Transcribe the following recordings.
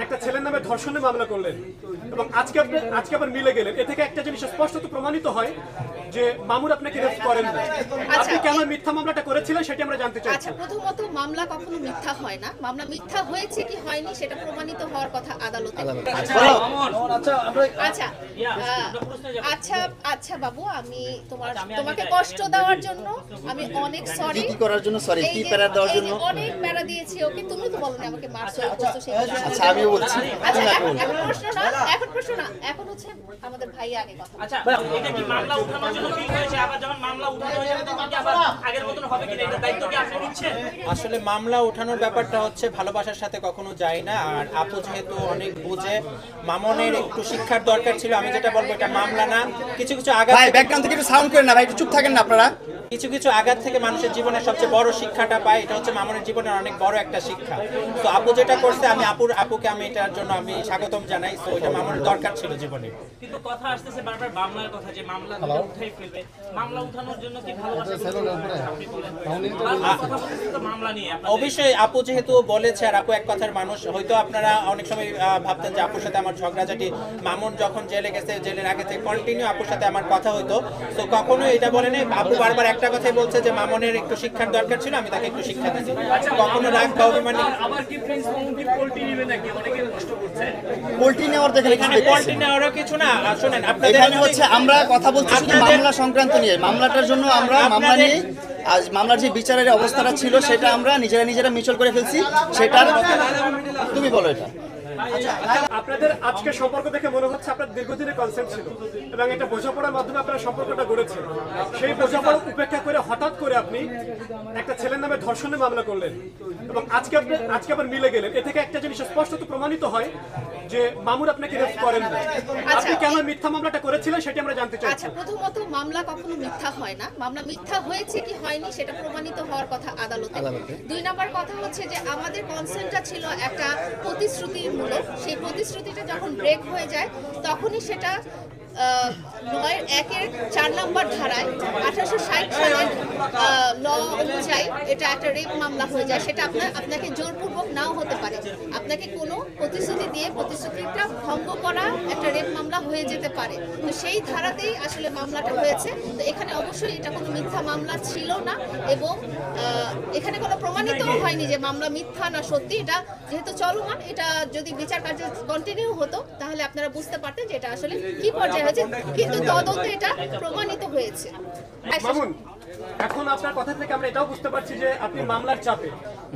একটা ছেলের নামে ধর্ষণের মামলা করলেন এবং আজকে আবার মিলে গেলেন। এ থেকে একটা জিনিস স্পষ্টত প্রমাণিত হয় যে মামুন আপনাকে রেপ করেন না। আপনি কেন মিথ্যা মামলাটা করেছিলেন সেটা আমরা জানতে চাই। আচ্ছা, প্রথমত মামলা কখনো মিথ্যা হয় না। মামলা মিথ্যা হয়েছে কি হয়নি সেটা প্রমাণিত হওয়ার কথা আদালতে। আচ্ছা আচ্ছা আচ্ছা বাবু, আমি তোমাকে কষ্ট দেওয়ার জন্য আমি অনেক সরি। কি করার জন্য সরি? কি প্যারা দেওয়ার জন্য? অনেক প্যারা দিয়েছি ওকে। তুমি তো বলো না আমাকে মারছো। আচ্ছা আমিও বলছি। আচ্ছা এখন প্রশ্ন না, এখন হচ্ছে আমাদের ভাই আগে কথা। আচ্ছা, এটা কি মামলা উঠানোর জন্য ঠিক হয়েছে? আবার যখন মামলা উঠানো হয়ে যাবে তখন কি আবার আগের মতন হবে কিনা, এটা দায়িত্ব কি আপনি নিচ্ছেন? আসলে মামলা ওঠানোর ব্যাপারটা হচ্ছে ভালোবাসার সাথে কখনো যায় না। আর আপু যেহেতু অনেক বুঝে, মামনের একটু শিক্ষার দরকার ছিল। আমি যেটা বলবো, এটা মামলা না, কিছু কিছু আঘাত। ভাই ব্যাকগ্রাউন্ড থেকে একটু সাউন্ড করেন না ভাই, একটু চুপ থাকেন না আপনারা। কিছু কিছু আঘাত থেকে মানুষের জীবনের সবচেয়ে বড় শিক্ষাটা পায়। এটা হচ্ছে মামনের জীবনের অনেক বড় একটা শিক্ষা। তো আপু যেটা করছে, আমি আপুকে আমি এটার জন্য আমি স্বাগতম জানাই। তো এটা মামনের দরকার ছিল জীবনে। কিন্তু কথা আসতেছে বারবার মামলার কথা, যে মামলা উঠাই ফেলবে। মামলা উঠানোর জন্য কি ভালোবাসা আপনি বলেন? কথা বলতেছি তো মামলা নিয়ে। অবশ্যই আপু যেহেতু বলেছে, আর আপু এক কথার মানুষ, হয়তো আপনারা অনেক সময় ভাবতেন যে আপুর সাথে আমার ঝগড়াঝাটি, মামুন যখন জেলে গেছে, জেলের আগে থেকে কন্টিনিউ আপুর সাথে আমার কথা হইতো। তো কখনোই এটা বলেনি। আপু বারবার একটা কথাই বলছে যে মামনের একটু শিক্ষার দরকার ছিল, আমি তাকে একটু শিক্ষা দিয়েছি। কখনো রাগ বা অভিমান। আবার কি ফ্রেন্ডস কি পোল্ট্রি নেবে নাকি? অনেকে কষ্ট করছে। পোল্ট্রি নেওয়ার দেখেন এখানে পোল্ট্রি নেওয়ারও কিছু না। শুনেন, আপনাদের এখানে হচ্ছে আমরা কথা বলছি শুধু মামলা সংক্রান্ত নিয়ে। মামলাটার জন্য আমরা মামলা নিয়ে আজ মামলার যে বিচারের অবস্থাটা ছিল সেটা আমরা নিজেরা মিউচুয়াল করে ফেলছি। সেটার তুমি বলো এটা। আপনাদের আজকে সম্পর্ক দেখে মনে হচ্ছে আপনার দীর্ঘদিনের কনসেপ্ট ছিল এবং এটা বোঝাপড়ার মাধ্যমে আপনারা সম্পর্কটা গড়েছেন। সেই বোঝাপড়া উপেক্ষা করে হঠাৎ করে আপনি একটা ছেলের নামে ধর্ষণের মামলা করলেন এবং আজকে আবার মিলে গেলেন। এ থেকে একটা জিনিস স্পষ্টত প্রমাণিত হয় যে মামুন আপনাকে রেপ করেন না। আপনি কেন মিথ্যা মামলাটা করেছিলেন সেটা আমরা জানতে চাই। আচ্ছা, প্রথমত মামলা কখনো মিথ্যা হয় না। মামলা মিথ্যা হয়েছে কি হয়নি সেটা প্রমাণিত হওয়ার কথা আদালতে। দুই নাম্বার কথা হচ্ছে যে আমাদের কনসেন্টটা ছিল একটা প্রতিশ্রুতিমূলক। সেই প্রতিশ্রুতিটা যখন ব্রেক হয়ে যায় তখনই সেটা ৯-১-৪ নম্বর ধারায় 1860 সালের ল অনুযায়ী এটা একটা রেপ মামলা হয়ে যায়। সেটা আপনাকে জোরপূর্বক নাও হতে পারে। আপনাকে কোনো প্রতিশ্রুতি দিয়ে প্রতিশ্রুতিটা ভঙ্গ করা একটা রেপ মামলা হয়ে যেতে পারে। তো সেই ধারাতেই আসলে মামলাটা হয়েছে। তো এখানে অবশ্যই এটা কোনো মিথ্যা মামলা ছিল না এবং এখানে কোনো প্রমাণিতও হয়নি যে মামলা মিথ্যা না সত্যি। এটা যেহেতু চলমান, এটা যদি বিচার কার্য কন্টিনিউ হতো তাহলে আপনারা বুঝতে পারতেন যে এটা আসলে কি পর্যায়ে হয়েছে। কিন্তু তদন্তে এটা প্রমাণিত হয়েছে। মামুন, এখন আপনার কথা থেকে আমরা এটাও বুঝতে পারছি যে আপনি মামলার চাপে,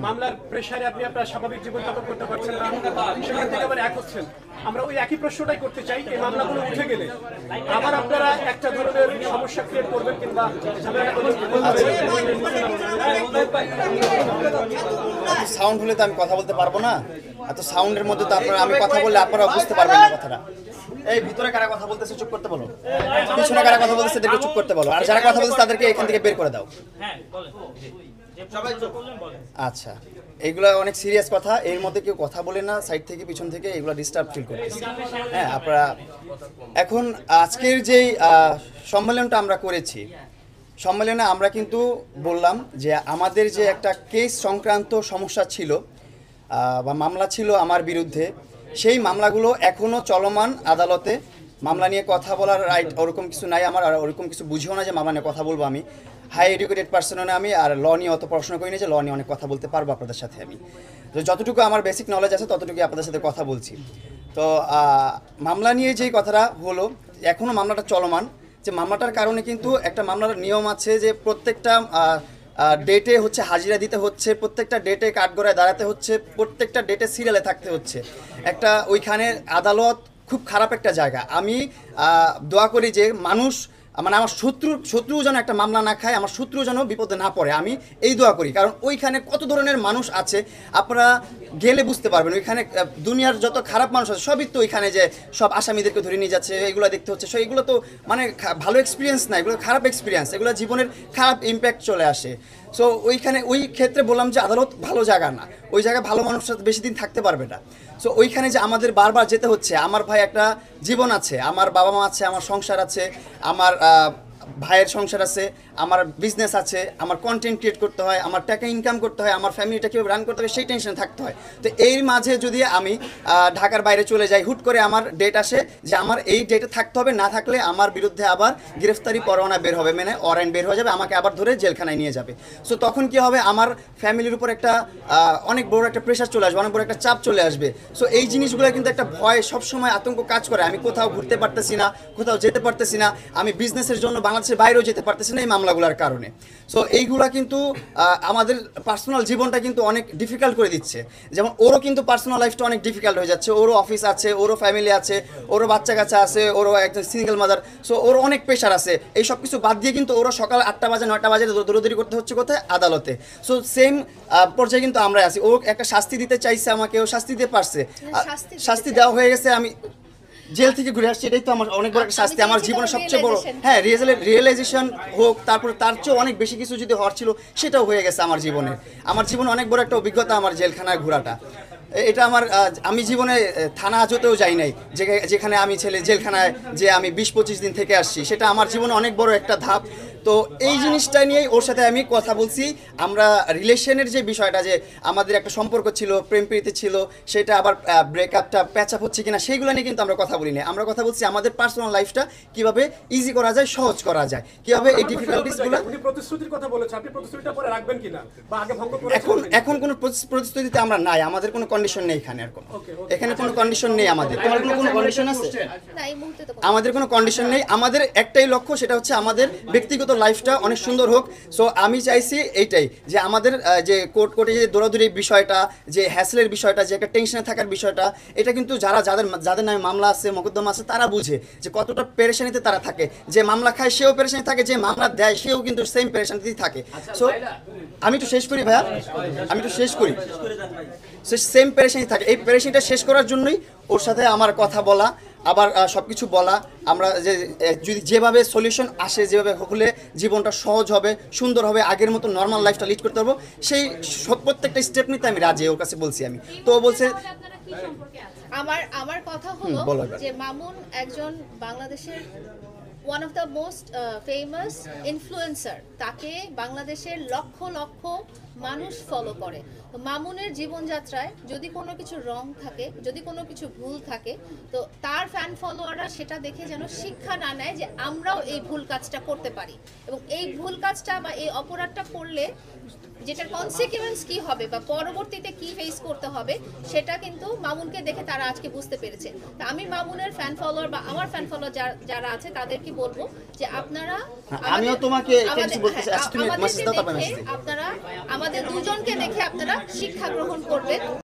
মামলার প্রেসারে আপনি আপনার স্বাভাবিক জীবন যাপন করতে পারছেন না, সেখান থেকে আবার এক হচ্ছেন। আমরা ওই একই প্রশ্নটাই করতে চাই, এই মামলাগুলো উঠে গেলে আবার আপনারা একটা ধরনের সমস্যা ক্রিয়েট করবেন কিংবা সাউন্ড হলে তো আমি কথা বলতে পারবো না। এত সাউন্ডের মধ্যে তো আপনারা, আমি কথা বললে আপনারা বুঝতে পারবেন না কথাটা। এই ভিতরে কারা কথা বলতেছে চুপ করতে বলো, পিছনে কারা কথা বলতেছে তাদেরকে চুপ করতে বলো, আর যারা কথা বলতেছে তাদেরকে এখান থেকে বের করে দাও। হ্যাঁ বলেন। আচ্ছা, এইগুলো অনেক সিরিয়াস কথা। এর মধ্যে কেউ কথা বলে না, সাইড থেকে পিছন থেকে এগুলো ডিস্টার্ব ফিল করতেছে। হ্যাঁ, আপনারা এখন আজকের যেই সম্মেলনটা আমরা করেছি, সম্মেলনে আমরা কিন্তু বললাম যে আমাদের যে একটা কেস সংক্রান্ত সমস্যা ছিল বা মামলা ছিল আমার বিরুদ্ধে, সেই মামলাগুলো এখনও চলমান আদালতে। মামলা নিয়ে কথা বলার রাইট ওরকম কিছু নাই আমার, আর ওরকম কিছু বুঝিও না যে মামলা নিয়ে কথা বলবো আমি। হাই এডুকেটেড পার্সনও না আমি, আর ল নিয়ে অত পড়াশোনা করি না যে ল নিয়ে অনেক কথা বলতে পারবো আপনাদের সাথে। আমি তো যতটুকু আমার বেসিক নলেজ আছে ততটুকুই আপনাদের সাথে কথা বলছি। তো মামলা নিয়ে যেই কথাটা হলো, এখনও মামলাটা চলমান। যে মামলাটার কারণে কিন্তু একটা মামলার নিয়ম আছে যে প্রত্যেকটা ডেটে হচ্ছে হাজিরা দিতে হচ্ছে, প্রত্যেকটা ডেটে কাঠগড়ায় দাঁড়াতে হচ্ছে, প্রত্যেকটা ডেটে সিরিয়ালে থাকতে হচ্ছে। একটা ওইখানে আদালত খুব খারাপ একটা জায়গা। আমি দোয়া করি যে মানুষ, মানে আমার শত্রু যেন একটা মামলা না খায়, আমার শত্রু যেন বিপদে না পড়ে, আমি এই দোয়া করি। কারণ ওইখানে কত ধরনের মানুষ আছে আপনারা গেলে বুঝতে পারবেন। ওইখানে দুনিয়ার যত খারাপ মানুষ আছে সবই তো ওইখানে, যে সব আসামিদেরকে ধরে নিয়ে যাচ্ছে, এগুলো দেখতে হচ্ছে। এগুলো তো মানে ভালো এক্সপিরিয়েন্স না, এগুলো খারাপ এক্সপিরিয়েন্স, এগুলো জীবনের খারাপ ইম্প্যাক্ট চলে আসে। সো ওইখানে ওই ক্ষেত্রে বললাম যে আদালত ভালো জায়গা না, ওই জায়গায় ভালো মানুষ বেশি দিন থাকতে পারবে না। সো ওইখানে যে আমাদের বারবার যেতে হচ্ছে, আমার ভাই একটা জীবন আছে, আমার বাবা মা আছে, আমার সংসার আছে, আমার ভাইয়ের সংসার আছে, আমার বিজনেস আছে, আমার কন্টেন্ট ক্রিয়েট করতে হয়, আমার টাকা ইনকাম করতে হয়, আমার ফ্যামিলিটা কীভাবে রান করতে হবে সেই টেনশন থাকতে হয়। তো এর মাঝে যদি আমি ঢাকার বাইরে চলে যাই, হুট করে আমার ডেট আসে যে আমার এই ডেটে থাকতে হবে, না থাকলে আমার বিরুদ্ধে আবার গ্রেফতারি পরোয়ানা বের হবে, মানে ওয়ারেন্ট বের হয়ে যাবে, আমাকে আবার ধরে জেলখানায় নিয়ে যাবে। সো তখন কি হবে, আমার ফ্যামিলির উপর একটা অনেক বড় একটা প্রেশার চলে আসবে, অনেক বড় একটা চাপ চলে আসবে। সো এই জিনিসগুলো কিন্তু একটা ভয় সবসময় আতঙ্ক কাজ করে। আমি কোথাও ঘুরতে পারতেছি না, কোথাও যেতে পারতেছি না, আমি বিজনেসের জন্য বাংলাদেশের বাইরেও যেতে পারতেছি না এই মামলাগুলোর কারণে। সো এইগুলা কিন্তু আমাদের পার্সোনাল জীবনটা কিন্তু অনেক ডিফিকাল্ট করে দিচ্ছে। যেমন ওরও কিন্তু পার্সোনাল লাইফটা অনেক ডিফিকাল্ট হয়ে যাচ্ছে, ওরও অফিস আছে, ওরও ফ্যামিলি আছে, ওরও বাচ্চা কাচ্চা আছে, ওরও একজন সিঙ্গেল মাদার। সো ওর অনেক প্রেশার আছে। এই সব কিছু বাদ দিয়ে কিন্তু ওরও সকাল 8টা বাজে 9টা বাজে দৌড়দৌড়ি করতে হচ্ছে কোথায়, আদালতে। সো সেম পর্যায়ে কিন্তু আমরা আছি। ও একটা শাস্তি দিতে চাইছে আমাকে, ও শাস্তি দিতে পারছে, শাস্তি দেওয়া হয়ে গেছে, আমি জেল থেকে ঘুরে আসছি, এটাই তো আমার অনেক বড় একটা শাস্তি, আমার জীবনের সবচেয়ে বড়। হ্যাঁ, রিয়েলাইজেশন হোক, তারপরে তার চেয়েও অনেক বেশি কিছু যদি হওয়ার ছিল সেটাও হয়ে গেছে আমার জীবনে। আমার জীবনে অনেক বড় একটা অভিজ্ঞতা আমার জেলখানায় ঘোরাটা। এটা আমার আমি জীবনে থানা হাজতেও যাই নাই, যেখানে আমি জেলখানায় যে আমি 20-25 দিন থেকে আসছি, সেটা আমার জীবনে অনেক বড় একটা ধাপ। তো এই জিনিসটা নিয়েই ওর সাথে আমি কথা বলছি। আমরা রিলেশনের যে বিষয়টা, যে আমাদের একটা সম্পর্ক ছিল, প্রেম প্রীতি ছিল, সেটা আবার ব্রেকআপটা প্যাচ আপ হচ্ছে কিনা, সেইগুলো নিয়ে কিন্তু আমরা কথা বলি না। আমরা কথা বলছি আমাদের পার্সোনাল লাইফটা কিভাবে ইজি করা যায়, সহজ করা যায়, কিভাবে এই ডিফিকাল্টিসগুলো। উনি প্রতিশ্রুতির কথা বলেছেন, আপনি প্রতিশ্রুতিটা পরে রাখবেন কিনা বা আগে ভঙ্গ করেছেন? এখন কোনো প্রতিশ্রুতিতে আমরা নাই, আমাদের কোনো কন্ডিশন নেই এখানে। আর এখানে কোনো কন্ডিশন নেই আমাদের। তোমার কোনো কন্ডিশন আছে? না, এই মুহূর্তে তো আমাদের কোনো কন্ডিশন নেই। আমাদের একটাই লক্ষ্য, সেটা হচ্ছে আমাদের ব্যক্তিগত লাইফটা অনেক সুন্দর হোক। সো আমি চাইছি এইটাই, যে আমাদের যে কোর্টে যে দৌড়াদৌড়ির বিষয়টা, যে হ্যাসেলের বিষয়টা, যে একটা টেনশনে থাকার বিষয়টা, এটা কিন্তু যাদের নামে মামলা আছে, মোকদ্দমা আছে, তারা বুঝে যে কতটা পেরেশানিতে তারা থাকে। যে মামলা খায় সেও পেরেশানি থাকে, যে মামলা দেয় সেও কিন্তু সেম পেরেশানিতেই থাকে। সো আমি একটু শেষ করি ভাইয়া, আমি একটু শেষ করি। সে সেম পেরেশানি থাকে। এই পেরেশানিটা শেষ করার জন্যই ওর সাথে আমার কথা বলা, আবার সব কিছু বলা। আমরা যে যদি যেভাবে সলিউশন আসে, যেভাবে হলে জীবনটা সহজ হবে, সুন্দর হবে, আগের মতো নর্মাল লাইফটা লিড করতে পারবো, সেই প্রত্যেকটা স্টেপ নিতে আমি রাজি। ওর কাছে বলছি আমি, তো ও বলছে। আমার কথা হলো বলো এবার। যে মামুন একজন বাংলাদেশের one of the most famous influencer. তাকে বাংলাদেশের লক্ষ লক্ষ মানুষ ফলো করে। তো মামুনের জীবনযাত্রায় যদি কোনো কিছু রং থাকে, যদি কোনো কিছু ভুল থাকে, তো তার ফ্যান ফলোয়াররা সেটা দেখে যেন শিক্ষা না নেয় যে আমরাও এই ভুল কাজটা করতে পারি, এবং এই ভুল কাজটা বা এই অপরাধটা করলে যেটার কনসিকুয়েন্স কি হবে বা পরবর্তীতে কি ফেস করতে হবে, সেটা কিন্তু মামুনকে দেখে তারা আজকে বুঝতে পেরেছে। তা আমি মামুনের ফ্যান ফলোয়ার বা আমার ফ্যান ফলোয়ার যারা আছে তাদেরকে বলবো যে আপনারা, আমিও তোমাকে কিছু বলতে চাই। আচ্ছা, তুমি মেসেজ দাও, তারপর মেসেজ দিই। আপনারা আমাদের দুজনকে দেখে আপনারা শিক্ষা গ্রহণ করবেন।